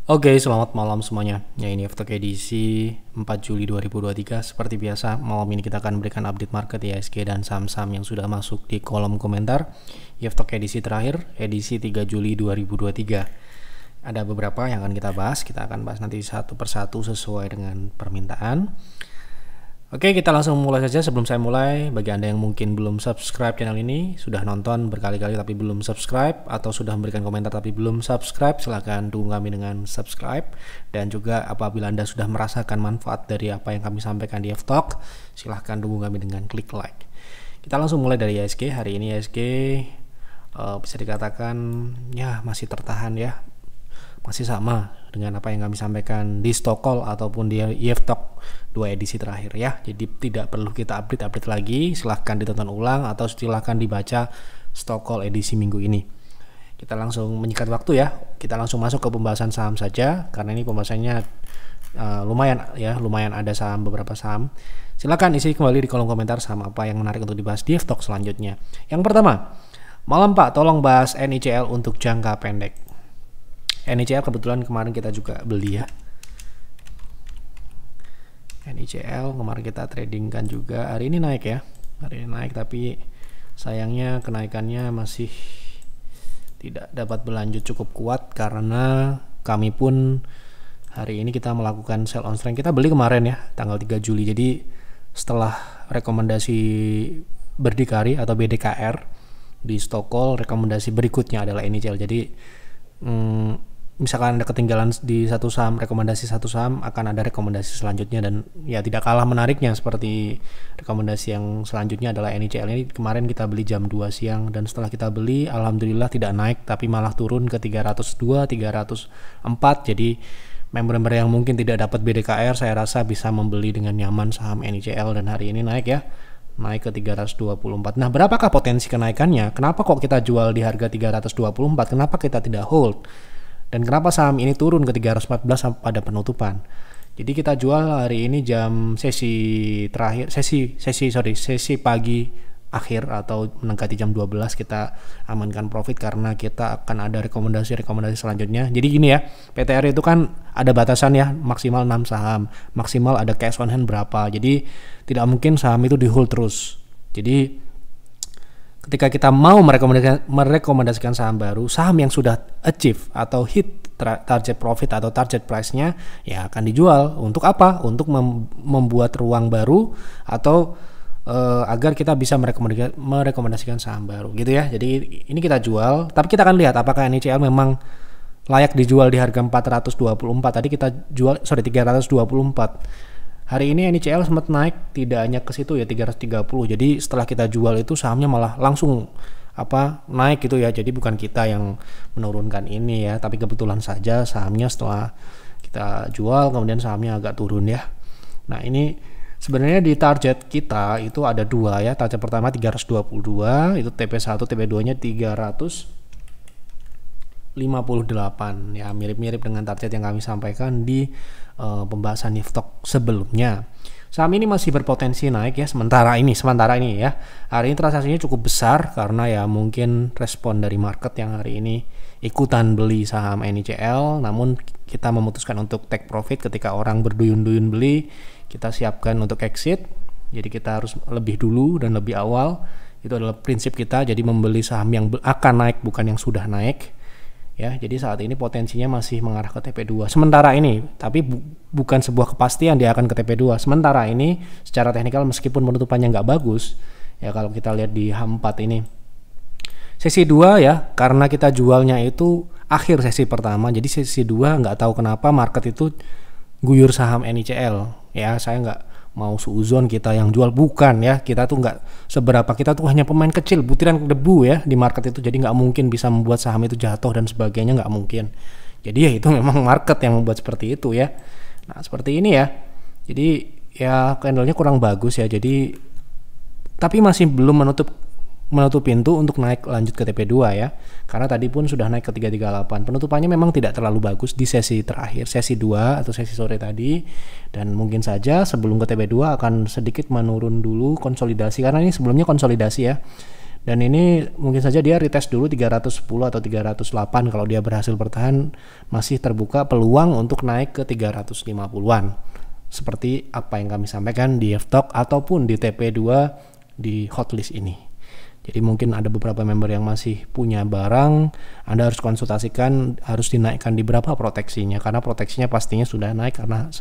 Oke, selamat malam semuanya. Ya, ini Aftok edisi 4 Juli 2023. Seperti biasa, malam ini kita akan berikan update market IHSG dan saham-saham yang sudah masuk di kolom komentar. Aftok edisi terakhir, edisi 3 Juli 2023. Ada beberapa yang akan kita bahas. Kita akan bahas nanti satu persatu sesuai dengan permintaan. Oke, kita langsung mulai saja. Sebelum saya mulai, bagi Anda yang mungkin belum subscribe channel ini, sudah nonton berkali-kali tapi belum subscribe, atau sudah memberikan komentar tapi belum subscribe, silahkan dukung kami dengan subscribe. Dan juga apabila Anda sudah merasakan manfaat dari apa yang kami sampaikan di F-Talk, silahkan dukung kami dengan klik like. Kita langsung mulai dari IHSG. Hari ini IHSG bisa dikatakan ya masih tertahan ya, masih sama dengan apa yang kami sampaikan di stock call ataupun di F-Talk 2 edisi terakhir ya. Jadi tidak perlu kita update lagi, silahkan ditonton ulang atau silahkan dibaca stock call edisi minggu ini. Kita langsung menyikat waktu ya, kita langsung masuk ke pembahasan saham saja karena ini pembahasannya lumayan ada beberapa saham. Silahkan isi kembali di kolom komentar saham apa yang menarik untuk dibahas di F-Talk selanjutnya. Yang pertama, malam Pak, tolong bahas NICL untuk jangka pendek. NICL kebetulan kemarin kita juga beli ya. NICL kemarin kita tradingkan juga. Hari ini naik ya. Hari ini naik tapi sayangnya kenaikannya masih tidak dapat berlanjut cukup kuat karena kami pun hari ini kita melakukan sell on strength. Kita beli kemarin ya tanggal 3 Juli. Jadi setelah rekomendasi berdikari atau BDKR di stock call, rekomendasi berikutnya adalah NICL. Jadi misalkan Anda ketinggalan di satu saham, rekomendasi satu saham, akan ada rekomendasi selanjutnya dan ya tidak kalah menariknya seperti rekomendasi yang selanjutnya adalah NICL. Ini kemarin kita beli jam 2 siang dan setelah kita beli alhamdulillah tidak naik tapi malah turun ke 302, 304. Jadi member-member yang mungkin tidak dapat BDKR saya rasa bisa membeli dengan nyaman saham NICL dan hari ini naik ya. Naik ke 324. Nah, berapakah potensi kenaikannya? Kenapa kok kita jual di harga 324? Kenapa kita tidak hold? Dan kenapa saham ini turun ke 314 pada penutupan? Jadi kita jual hari ini jam sesi pagi akhir atau mendekati jam 12 kita amankan profit karena kita akan ada rekomendasi selanjutnya. Jadi gini ya, PTR itu kan ada batasan ya, maksimal 6 saham, maksimal ada cash on hand berapa. Jadi tidak mungkin saham itu di hold terus. Jadi ketika kita mau merekomendasikan saham baru, saham yang sudah achieve atau hit target profit atau target price-nya ya akan dijual. Untuk apa? Untuk membuat ruang baru atau agar kita bisa merekomendasikan saham baru gitu ya. Jadi ini kita jual, tapi kita akan lihat apakah NICL memang layak dijual di harga 424. Tadi kita jual 324. Hari ini NICL sempat naik tidak hanya ke situ ya 330. Jadi setelah kita jual itu sahamnya malah langsung naik gitu ya. Jadi bukan kita yang menurunkan ini ya, tapi kebetulan saja sahamnya setelah kita jual kemudian sahamnya agak turun ya. Nah, ini sebenarnya di target kita itu ada dua ya. Target pertama 322, itu TP1, TP2-nya 358 ya, mirip-mirip dengan target yang kami sampaikan di pembahasan F-Talk sebelumnya. Saham ini masih berpotensi naik ya sementara ini ya. Hari ini transaksinya cukup besar karena ya mungkin respon dari market yang hari ini ikutan beli saham NICL, namun kita memutuskan untuk take profit ketika orang berduyun-duyun beli, kita siapkan untuk exit. Jadi kita harus lebih dulu dan lebih awal. Itu adalah prinsip kita, jadi membeli saham yang akan naik bukan yang sudah naik. Ya, jadi saat ini potensinya masih mengarah ke TP2 sementara ini, tapi bukan sebuah kepastian dia akan ke TP2 sementara ini. Secara teknikal meskipun penutupannya nggak bagus ya, kalau kita lihat di H4 ini sesi 2 ya, karena kita jualnya itu akhir sesi pertama, jadi sesi 2 nggak tahu kenapa market itu guyur saham NICL ya. Saya nggak mau suuzon kita yang jual, bukan ya, kita tuh nggak seberapa, kita tuh hanya pemain kecil, butiran debu ya di market itu. Jadi nggak mungkin bisa membuat saham itu jatuh dan sebagainya, nggak mungkin. Jadi ya itu memang market yang membuat seperti itu ya. Nah seperti ini ya, jadi ya candlenya kurang bagus ya, jadi tapi masih belum menutup pintu untuk naik lanjut ke TP2 ya, karena tadi pun sudah naik ke 338. Penutupannya memang tidak terlalu bagus di sesi terakhir, sesi 2 atau sesi sore tadi, dan mungkin saja sebelum ke TP2 akan sedikit menurun dulu konsolidasi, karena ini sebelumnya konsolidasi ya. Dan ini mungkin saja dia retest dulu 310 atau 308. Kalau dia berhasil bertahan, masih terbuka peluang untuk naik ke 350-an. Seperti apa yang kami sampaikan di FTalk ataupun di TP2 di hotlist ini. Jadi mungkin ada beberapa member yang masih punya barang, Anda harus konsultasikan harus dinaikkan di berapa proteksinya, karena proteksinya pastinya sudah naik, karena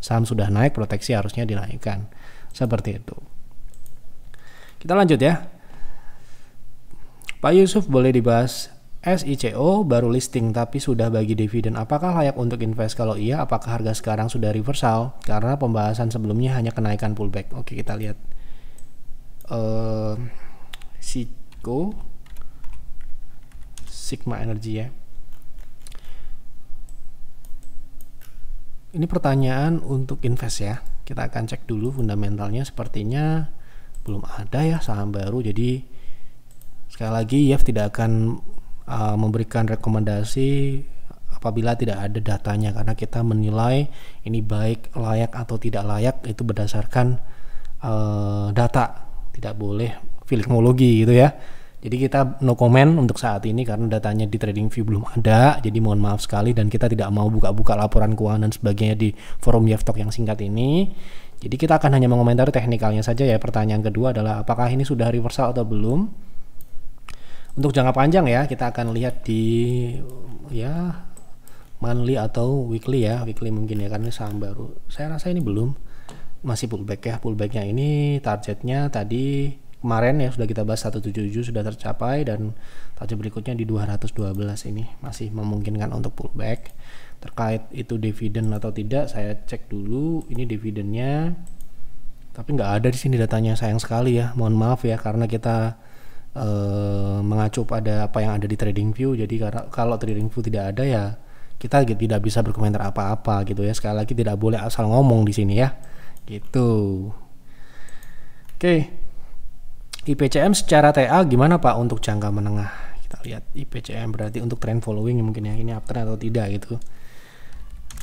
saham sudah naik, proteksi harusnya dinaikkan. Seperti itu. Kita lanjut ya. Pak Yusuf, boleh dibahas SICO baru listing tapi sudah bagi dividen, apakah layak untuk invest? Kalau iya, apakah harga sekarang sudah reversal? Karena pembahasan sebelumnya hanya kenaikan pullback. Oke, kita lihat SICO Sigma Energy ya. Ini pertanyaan untuk invest ya. Kita akan cek dulu fundamentalnya, sepertinya belum ada ya saham baru. Jadi sekali lagi YF tidak akan memberikan rekomendasi apabila tidak ada datanya, karena kita menilai ini baik, layak atau tidak layak itu berdasarkan data, tidak boleh filmologi gitu ya. Jadi kita no comment untuk saat ini karena datanya di TradingView belum ada, jadi mohon maaf sekali, dan kita tidak mau buka-buka laporan keuangan dan sebagainya di forum YFTalk yang singkat ini. Jadi kita akan hanya mengomentari teknikalnya saja ya. Pertanyaan kedua adalah apakah ini sudah reversal atau belum. Untuk jangka panjang ya, kita akan lihat di ya monthly atau weekly ya. Weekly mungkin ya, karena saham baru. Saya rasa ini belum, masih pullback ya. Pullbacknya ini targetnya tadi kemarin ya sudah kita bahas 177 sudah tercapai, dan target berikutnya di 212 ini masih memungkinkan untuk pullback. Terkait itu dividen atau tidak, saya cek dulu ini dividennya, tapi nggak ada di sini datanya, sayang sekali ya. Mohon maaf ya, karena kita mengacu pada apa yang ada di TradingView. Jadi kalau TradingView tidak ada ya kita tidak bisa berkomentar apa-apa gitu ya. Sekali lagi tidak boleh asal ngomong di sini ya. Gitu. Oke. IPCM secara TA gimana Pak untuk jangka menengah? Kita lihat IPCM berarti untuk trend following mungkin ya, ini uptrend atau tidak gitu.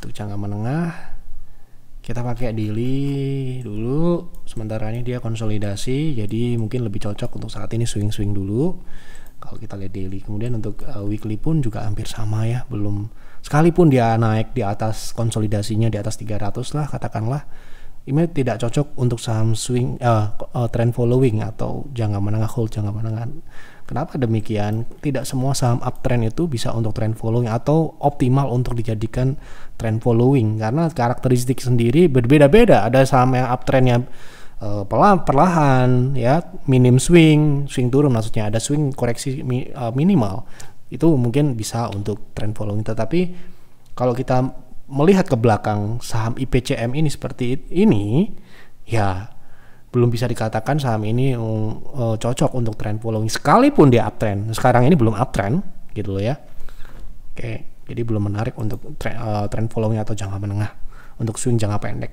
Untuk jangka menengah kita pakai daily dulu, sementara ini dia konsolidasi, jadi mungkin lebih cocok untuk saat ini swing dulu kalau kita lihat daily. Kemudian untuk weekly pun juga hampir sama ya, belum sekalipun dia naik di atas konsolidasinya di atas 300 lah katakanlah, ini tidak cocok untuk saham swing trend following atau jangka menengah, hold jangka menengah. Kenapa demikian? Tidak semua saham uptrend itu bisa untuk trend following atau optimal untuk dijadikan trend following, karena karakteristik sendiri berbeda-beda. Ada saham yang uptrendnya perlahan ya, minim swing turun maksudnya, ada swing koreksi minimal, itu mungkin bisa untuk trend following. Tetapi kalau kita melihat ke belakang saham IPCM ini seperti ini ya, belum bisa dikatakan saham ini cocok untuk trend following sekalipun dia uptrend. Sekarang ini belum uptrend gitu loh ya. Oke, jadi belum menarik untuk trend following atau jangka menengah, untuk swing jangka pendek.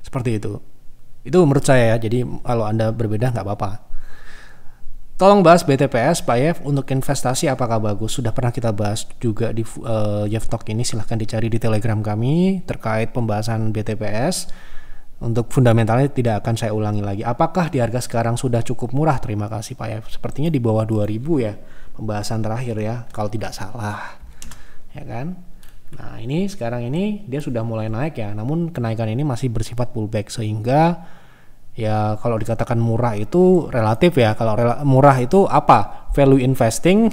Seperti itu. Itu menurut saya ya. Jadi kalau Anda berbeda nggak apa-apa. Tolong bahas BTPS Pak Yev untuk investasi apakah bagus? Sudah pernah kita bahas juga di YFTalk ini, silahkan dicari di Telegram kami terkait pembahasan BTPS. Untuk fundamentalnya tidak akan saya ulangi lagi. Apakah di harga sekarang sudah cukup murah? Terima kasih Pak Yev. Sepertinya di bawah 2000 ya pembahasan terakhir ya, kalau tidak salah. Ya kan? Nah, ini sekarang ini dia sudah mulai naik ya, namun kenaikan ini masih bersifat pullback, sehingga ya kalau dikatakan murah itu relatif ya. Kalau murah itu apa? Value investing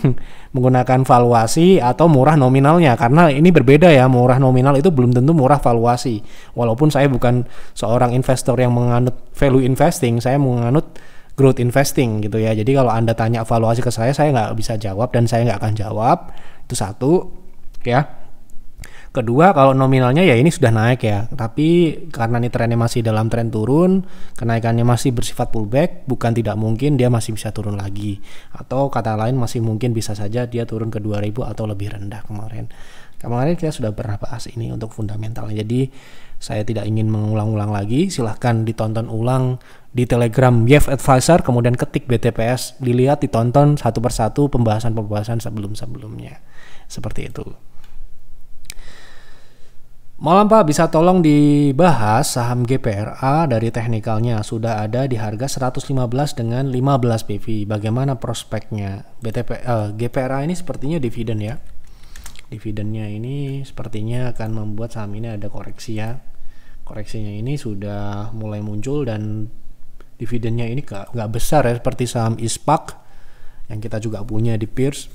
menggunakan valuasi atau murah nominalnya, karena ini berbeda ya. Murah nominal itu belum tentu murah valuasi. Walaupun saya bukan seorang investor yang menganut value investing, saya menganut growth investing gitu ya. Jadi kalau Anda tanya valuasi ke saya nggak bisa jawab dan saya nggak akan jawab. Itu satu ya. Kedua, kalau nominalnya ya ini sudah naik ya, tapi karena ini trennya masih dalam tren turun, kenaikannya masih bersifat pullback, bukan tidak mungkin dia masih bisa turun lagi, atau kata lain masih mungkin bisa saja dia turun ke 2000 atau lebih rendah. Kemarin kita sudah pernah bahas ini untuk fundamentalnya, jadi saya tidak ingin mengulang-ulang lagi. Silahkan ditonton ulang di Telegram YF Advisor, kemudian ketik BTPS, dilihat, ditonton satu persatu pembahasan sebelum-sebelumnya, seperti itu. Malam Pak, bisa tolong dibahas saham GPRA dari teknikalnya sudah ada di harga 115 dengan 15 PV. Bagaimana prospeknya? GPRA ini sepertinya dividen ya. Dividennya ini sepertinya akan membuat saham ini ada koreksi ya. Koreksinya ini sudah mulai muncul dan dividennya ini nggak besar ya seperti saham ISPAK yang kita juga punya di Peers.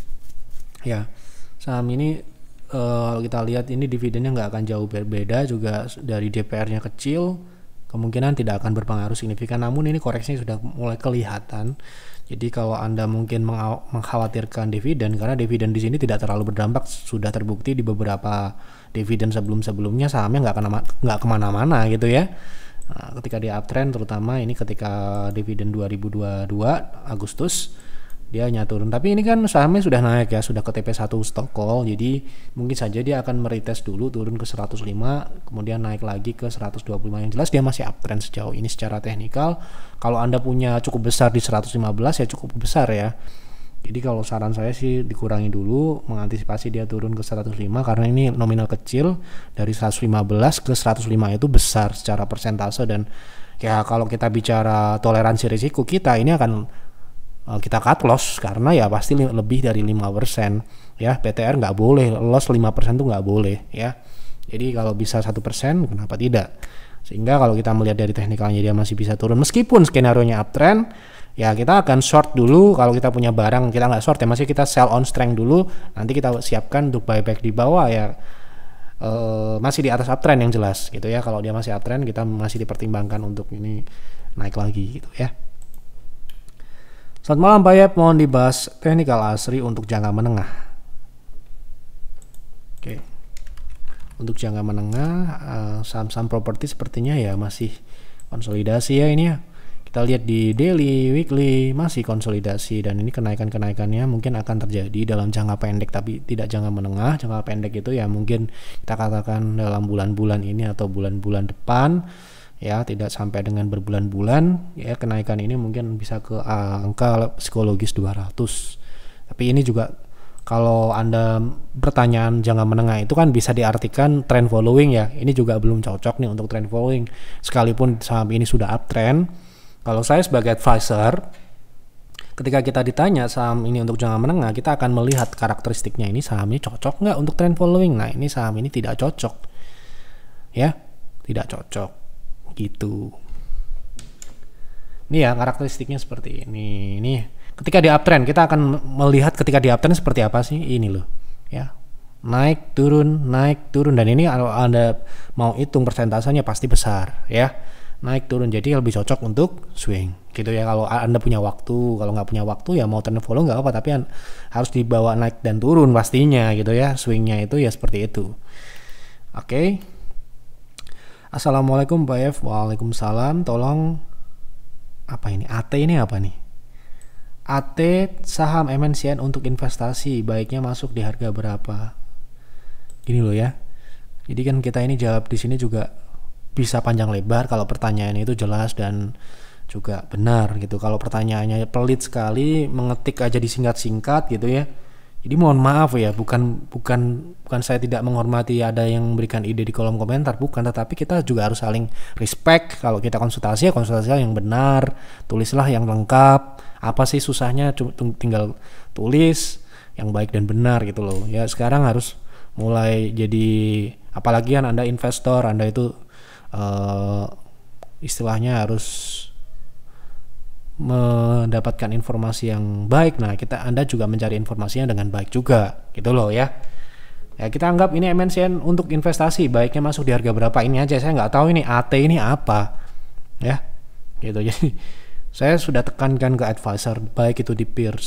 Ya, saham ini kalau kita lihat ini dividennya nggak akan jauh berbeda, juga dari DPR-nya kecil, kemungkinan tidak akan berpengaruh signifikan. Namun ini koreksinya sudah mulai kelihatan. Jadi kalau Anda mungkin mengkhawatirkan dividen, karena dividen di sini tidak terlalu berdampak, sudah terbukti di beberapa dividen sebelumnya sahamnya nggak kemana-mana gitu ya. Nah, ketika di uptrend, terutama ini ketika dividen 2022 Agustus dia hanya turun, tapi ini kan sahamnya sudah naik ya, sudah ke TP1 stock call, jadi mungkin saja dia akan meretest dulu turun ke 105, kemudian naik lagi ke 125. Yang jelas dia masih uptrend sejauh ini secara teknikal. Kalau Anda punya cukup besar di 115 ya cukup besar ya, jadi kalau saran saya sih dikurangi dulu, mengantisipasi dia turun ke 105, karena ini nominal kecil, dari 115 ke 105 itu besar secara persentase. Dan ya kalau kita bicara toleransi risiko kita, ini akan kita cut loss karena ya pasti lebih dari 5% ya. PTR nggak boleh, loss 5% tuh nggak boleh ya. Jadi kalau bisa 1% kenapa tidak. Sehingga kalau kita melihat dari teknikalnya dia masih bisa turun meskipun skenario nya uptrend, ya kita akan short dulu. Kalau kita punya barang, kita nggak short ya, masih kita sell on strength dulu, nanti kita siapkan untuk buyback di bawah ya. Masih di atas uptrend yang jelas gitu ya. Kalau dia masih uptrend, kita masih dipertimbangkan untuk ini naik lagi gitu ya. Selamat malam Pak Yep, mohon dibahas teknikal ASRI untuk jangka menengah. Oke. Untuk jangka menengah, saham-saham properti sepertinya ya masih konsolidasi ya ini ya. Kita lihat di daily, weekly masih konsolidasi, dan ini kenaikannya mungkin akan terjadi dalam jangka pendek tapi tidak jangka menengah. Jangka pendek itu ya mungkin kita katakan dalam bulan-bulan ini atau bulan-bulan depan. Ya, tidak sampai dengan berbulan-bulan ya. Kenaikan ini mungkin bisa ke angka psikologis 200. Tapi ini juga kalau Anda pertanyaan jangka menengah itu kan bisa diartikan trend following ya. Ini juga belum cocok nih untuk trend following sekalipun saham ini sudah uptrend. Kalau saya sebagai advisor, ketika kita ditanya saham ini untuk jangka menengah, kita akan melihat karakteristiknya, ini sahamnya cocok nggak untuk trend following. Nah, ini saham ini tidak cocok ya, tidak cocok gitu. Ini ya karakteristiknya seperti ini. Ini ketika di uptrend kita akan melihat ketika di uptrend seperti apa sih ini loh ya. Naik turun, dan ini kalau Anda mau hitung persentasenya pasti besar ya. Naik turun, jadi lebih cocok untuk swing gitu ya. Kalau Anda punya waktu, kalau nggak punya waktu ya mau trend follow nggak apa, tapi harus dibawa naik dan turun pastinya gitu ya. Swingnya itu ya seperti itu. Oke. Assalamualaikum Pak F. Waalaikumsalam. Tolong apa ini? AT ini apa nih? AT saham MNCN untuk investasi baiknya masuk di harga berapa? Gini loh ya. Jadi kan kita ini jawab di sini juga bisa panjang lebar kalau pertanyaan itu jelas dan juga benar gitu. Kalau pertanyaannya pelit sekali, mengetik aja disingkat-singkat gitu ya. Jadi mohon maaf ya, bukan saya tidak menghormati ada yang memberikan ide di kolom komentar, bukan, tetapi kita juga harus saling respect. Kalau kita konsultasi ya konsultasi yang benar, tulislah yang lengkap. Apa sih susahnya, tinggal tulis yang baik dan benar gitu loh. Ya sekarang harus mulai jadi, apalagi kan Anda investor, Anda itu istilahnya harus mendapatkan informasi yang baik. Nah, Anda juga mencari informasinya dengan baik juga, gitu loh ya. Ya kita anggap ini MNCN untuk investasi, baiknya masuk di harga berapa, ini aja. Saya nggak tahu ini AT ini apa, ya, gitu. Jadi saya sudah tekankan ke advisor, baik itu di peer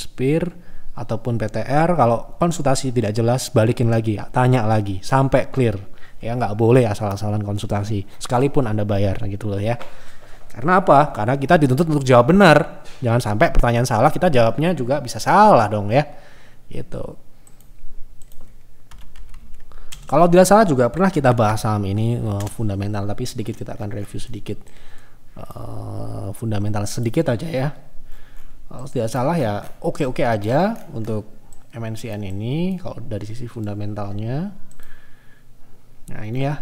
ataupun PTR, kalau konsultasi tidak jelas balikin lagi, tanya lagi sampai clear. Ya nggak boleh asal-asalan konsultasi, sekalipun Anda bayar, gitu loh ya. Karena apa? Karena kita dituntut untuk jawab benar. Jangan sampai pertanyaan salah, kita jawabnya juga bisa salah dong ya. Gitu. Kalau tidak salah juga pernah kita bahas saham ini fundamental, tapi sedikit kita akan review sedikit fundamental sedikit aja ya. Kalau tidak salah ya oke aja untuk MNCN ini kalau dari sisi fundamentalnya. Nah ini ya.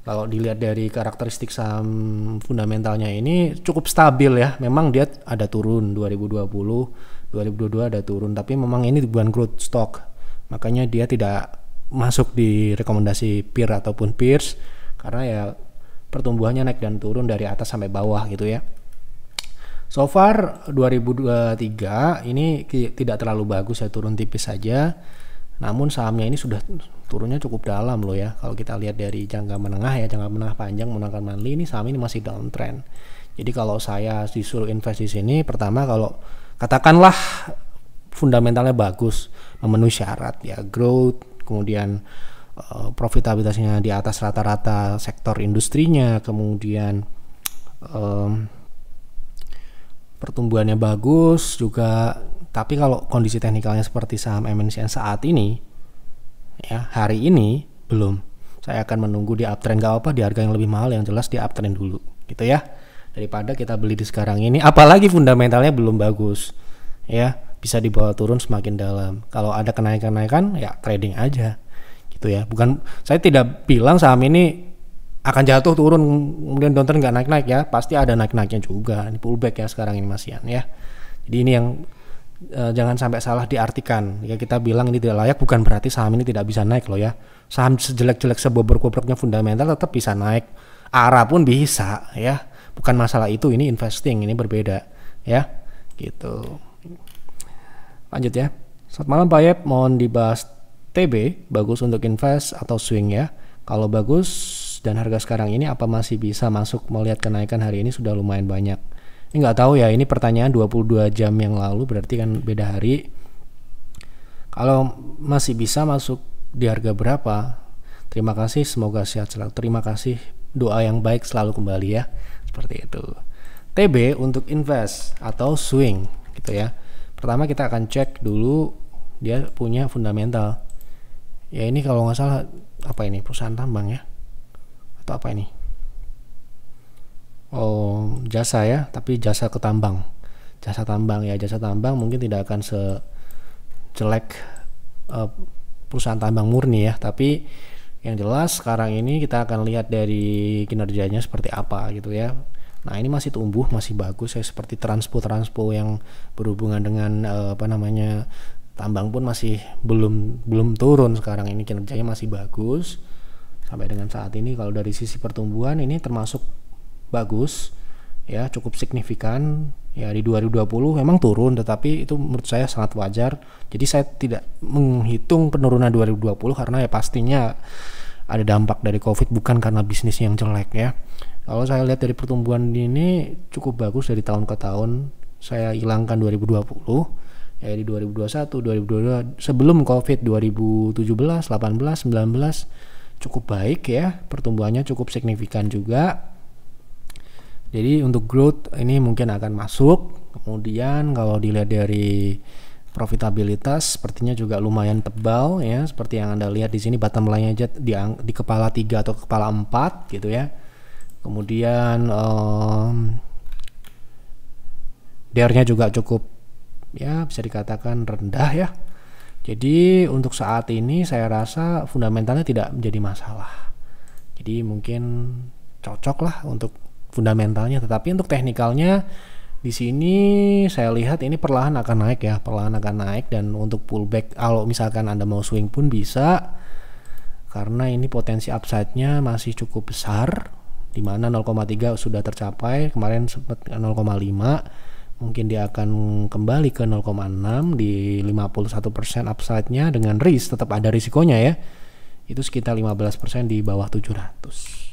Kalau dilihat dari karakteristik saham fundamentalnya ini cukup stabil ya. Memang dia ada turun 2020, 2022 ada turun, tapi memang ini bukan growth stock. Makanya dia tidak masuk di rekomendasi peer ataupun peers karena ya pertumbuhannya naik dan turun dari atas sampai bawah gitu ya. So far 2023 ini tidak terlalu bagus ya, turun tipis saja. Namun sahamnya ini sudah turunnya cukup dalam loh ya. Kalau kita lihat dari jangka menengah ya, jangka menengah panjang menggunakan monthly, ini saham ini masih downtrend. Jadi kalau saya disuruh invest di sini, pertama kalau katakanlah fundamentalnya bagus, memenuhi syarat ya, growth, kemudian profitabilitasnya di atas rata-rata sektor industrinya, kemudian pertumbuhannya bagus juga. Tapi kalau kondisi teknikalnya seperti saham MNCN saat ini ya, hari ini belum, saya akan menunggu di uptrend. Gak apa di harga yang lebih mahal, yang jelas di uptrend dulu gitu ya, daripada kita beli di sekarang ini, apalagi fundamentalnya belum bagus ya, bisa dibawa turun semakin dalam. Kalau ada kenaikan-kenaikan ya trading aja gitu ya. Bukan, saya tidak bilang saham ini akan jatuh turun kemudian downtrend nggak naik-naik ya, pasti ada naik-naiknya juga. Ini pullback ya sekarang ini Mas Ian ya. Jadi ini yang jangan sampai salah diartikan ya. Kita bilang ini tidak layak bukan berarti saham ini tidak bisa naik loh ya. Saham sejelek-jelek sebobrok-bobroknya fundamental tetap bisa naik, arah pun bisa ya, bukan masalah itu. Ini investing, ini berbeda ya gitu. Lanjut ya. Selamat malam Pak Yep, mohon dibahas TB bagus untuk invest atau swing ya. Kalau bagus dan harga sekarang ini apa masih bisa masuk melihat kenaikan hari ini sudah lumayan banyak? Ini nggak tahu ya, ini pertanyaan 22 jam yang lalu, berarti kan beda hari. Kalau masih bisa masuk di harga berapa? Terima kasih, semoga sehat selalu. Terima kasih, doa yang baik selalu kembali ya. Seperti itu. TB untuk invest atau swing gitu ya. Pertama kita akan cek dulu dia punya fundamental. Ya ini kalau nggak salah apa ini, perusahaan tambang ya? Atau apa ini? Oh, jasa ya, tapi jasa ketambang. Jasa tambang ya, jasa tambang mungkin tidak akan sejelek perusahaan tambang murni ya, tapi yang jelas sekarang ini kita akan lihat dari kinerjanya seperti apa gitu ya. Nah, ini masih tumbuh, masih bagus ya, seperti transpo yang berhubungan dengan tambang pun masih belum turun sekarang ini, kinerjanya masih bagus sampai dengan saat ini. Kalau dari sisi pertumbuhan ini termasuk bagus ya, cukup signifikan ya. Di 2020 memang turun, tetapi itu menurut saya sangat wajar. Jadi saya tidak menghitung penurunan 2020 karena ya pastinya ada dampak dari COVID, bukan karena bisnis yang jelek ya. Kalau saya lihat dari pertumbuhan ini cukup bagus dari tahun ke tahun. Saya hilangkan 2020 ya, di 2021, 2022 sebelum COVID, 2017, 18, 19 cukup baik ya, pertumbuhannya cukup signifikan juga. Jadi untuk growth ini mungkin akan masuk. Kemudian kalau dilihat dari profitabilitas sepertinya juga lumayan tebal ya, seperti yang Anda lihat di sini, bottom line aja di kepala 3 atau kepala 4 gitu ya. Kemudian DER-nya juga cukup ya, bisa dikatakan rendah ya. Jadi untuk saat ini saya rasa fundamentalnya tidak menjadi masalah. Jadi mungkin cocok lah untuk fundamentalnya, tetapi untuk teknikalnya di sini saya lihat ini perlahan akan naik ya, perlahan akan naik. Dan untuk pullback kalau misalkan Anda mau swing pun bisa, karena ini potensi upside-nya masih cukup besar, di mana 0,3 sudah tercapai, kemarin sempat 0,5, mungkin dia akan kembali ke 0,6 di 51% upside-nya, dengan risk tetap ada risikonya ya, itu sekitar 15% di bawah 700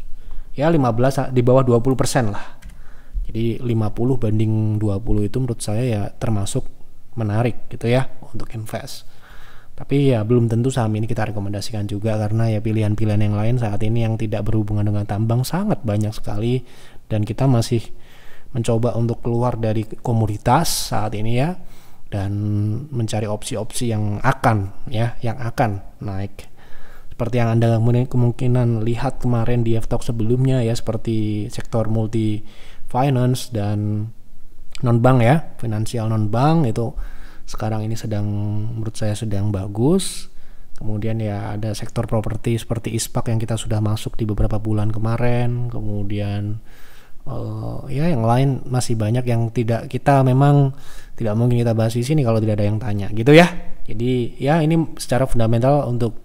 ya, 15 di bawah 20% lah. Jadi 50 banding 20 itu menurut saya ya termasuk menarik gitu ya untuk invest. Tapi ya belum tentu saham ini kita rekomendasikan juga, karena ya pilihan-pilihan yang lain saat ini yang tidak berhubungan dengan tambang sangat banyak sekali, dan kita masih mencoba untuk keluar dari komoditas saat ini ya, dan mencari opsi-opsi yang akan naik. Seperti yang Anda kemungkinan lihat kemarin di F-Talk sebelumnya ya, seperti sektor multi finance dan non-bank ya, finansial non-bank itu sekarang ini menurut saya sedang bagus. Kemudian ya ada sektor properti seperti ISPAK yang kita sudah masuk di beberapa bulan kemarin. Kemudian ya yang lain masih banyak yang memang tidak mungkin kita bahas di sini kalau tidak ada yang tanya gitu ya. Jadi ya ini secara fundamental untuk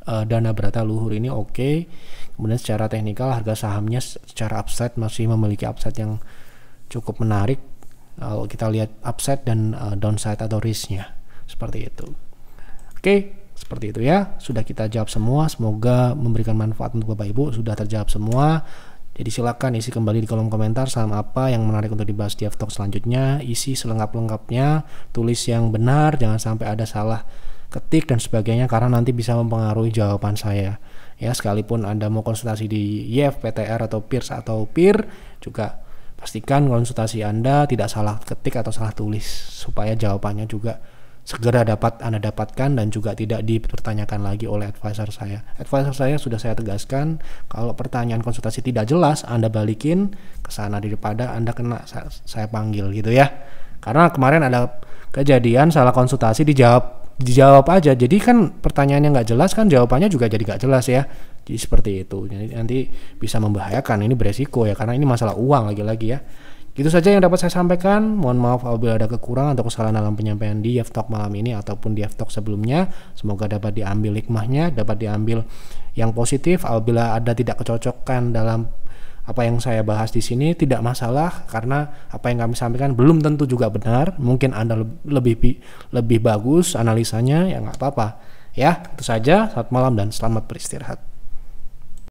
dana Brata Luhur ini oke. Kemudian secara teknikal harga sahamnya secara upside masih memiliki upside yang cukup menarik. Kalau kita lihat upside dan downside atau risknya seperti itu. Oke, seperti itu ya. Sudah kita jawab semua. Semoga memberikan manfaat untuk Bapak Ibu. Sudah terjawab semua. Jadi silakan isi kembali di kolom komentar saham apa yang menarik untuk dibahas di F-Talk selanjutnya. Isi selengkap-lengkapnya, tulis yang benar, jangan sampai ada salah ketik dan sebagainya karena nanti bisa mempengaruhi jawaban saya. Ya, sekalipun Anda mau konsultasi di YF, PTR atau PIRS atau PIR, juga pastikan konsultasi Anda tidak salah ketik atau salah tulis supaya jawabannya juga segera dapat Anda dapatkan dan juga tidak dipertanyakan lagi oleh advisor saya. Advisor saya sudah saya tegaskan, kalau pertanyaan konsultasi tidak jelas Anda balikin ke sana daripada Anda kena saya panggil gitu ya. Karena kemarin ada kejadian salah konsultasi dijawab aja. Jadi kan pertanyaannya nggak jelas kan jawabannya juga jadi nggak jelas ya. Jadi seperti itu. Jadi nanti bisa membahayakan, ini beresiko ya karena ini masalah uang lagi-lagi ya. Itu saja yang dapat saya sampaikan. Mohon maaf apabila ada kekurangan atau kesalahan dalam penyampaian di F-Talk malam ini ataupun di F-Talk sebelumnya. Semoga dapat diambil hikmahnya, dapat diambil yang positif. Apabila ada tidak kecocokan dalam apa yang saya bahas di sini tidak masalah karena apa yang kami sampaikan belum tentu juga benar. Mungkin Anda lebih bagus analisanya, ya nggak apa-apa. Ya, itu saja. Selamat malam dan selamat beristirahat.